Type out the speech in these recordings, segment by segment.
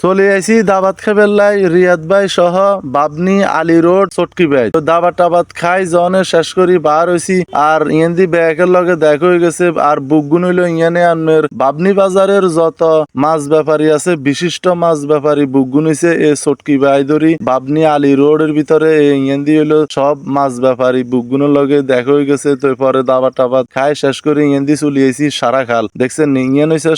চলে আইসি দাবাত খাবেল্লাই রিয়াদ ভাই সহ বাবনি আলী রোড চটকি ভাই তো দাবাত টাবাত খাই জনে শেষ করি বার হইছি আর ইয়েন্দি ব্যাগের লগে দেখা হয়ে গেছে আর বুকগুন হইলো ইয়ানে আনমের বাবনি বাজারের যত মাছ ব্যাপারী আছে বিশিষ্ট মাছ ব্যাপারী বুকগুন হইছে এ চটকি ভাই ধরি বাবনি আলী রোডের ভিতরে ইয়েন্দি হইলো সব মাছ ব্যাপারী বুকগুনের লগে দেখা হয়ে গেছে তো পরে দাবাত টাবাত খাই শেষ করি ইয়েন্দি চলে আইসি সারা খাল দেখছেন ইয়ান হইছে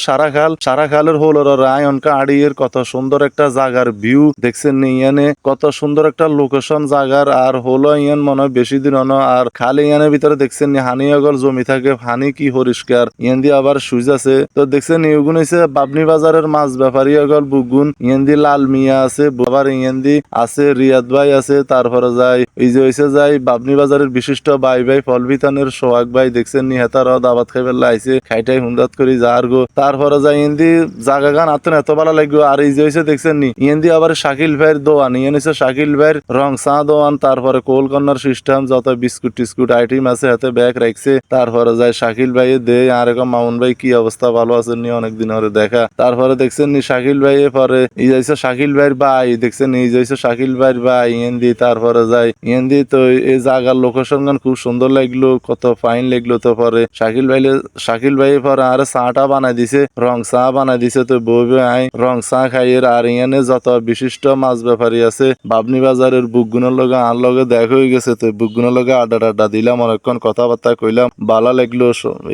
সারা খালের হোলর রায় অনকা আড়িয়ের কত সুন্দর একটা জায়গার ভিউ দেখছেন ইয়ানে কত সুন্দর একটা লোকেশন জায়গার আর হলো ইয়ান মনে হয় বেশি দিন হনো আর খালি ইয়ানের ভিতরে দেখছেন হানি অগল জমি থাকে হানি কি পরিষ্কার ইয়ান দিয়ে আবার সুইজ আছে তো দেখছেন ইউগুন হইছে বাবনি বাজারের মাছ ব্যাপারী অগল বুগুন ইয়ান দি লাল মিয়া আছে আবার ইয়ান দি আছে রিয়াদ ভাই আছে তারপরে যায় এই যে হইছে যায় বাবনি বাজারের বিশিষ্ট ভাই ফলবিতানের সোহাগ ভাই দেখছেন হেতার দাবাত খাইবার লাইছে খাইটাই হুন্দাত করি যার গো তারপরে যায় ইন্দি জাগা গান আতেন এত ভালো লাগলো আর এই যে হইছে দেখছেন নি ইয়েন্দি আবার শাকিল ভাইয়ের দোয়ান ইয়েন হইছে শাকিল ভাইয়ের রং চা দোয়ান তারপরে কোল কর্নার সিস্টেম যত বিস্কুট টিস্কুট আইটেম আছে হাতে ব্যাগ রাখছে তারপরে যায় শাকিল ভাই দে আর এরকম মামুন ভাই কি অবস্থা ভালো আছেন নি অনেকদিন ধরে দেখা তারপরে দেখছেন নি শাকিল ভাই পরে এই যাইছে শাকিল ভাইয়ের ভাই দেখছেন এই যাইছে শাকিল ভাইয়ের ভাই ইয়েন্দি তারপরে যায় ইয়েন্দি তো এই জায়গার লোকেশন গান খুব সুন্দর লাগলো কত ফাইন লাগলো তো পরে শাকিল ভাই পরে আর চাটা বানাই দিছে রং চা বানাই দিছে তো বউ আই রং চা খাইয়ের আর ইয়ানে যত বিশিষ্ট মাছ ব্যাপারী আছে বাবনি বাজারের বুকগুনের লগে আর লগে দেখা হয়ে গেছে তো বুকগুনের লগে আড্ডা দিলাম অনেকক্ষণ কথাবার্তা কইলাম ভালো লাগলো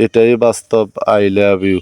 এটাই বাস্তব আই লাভ ইউ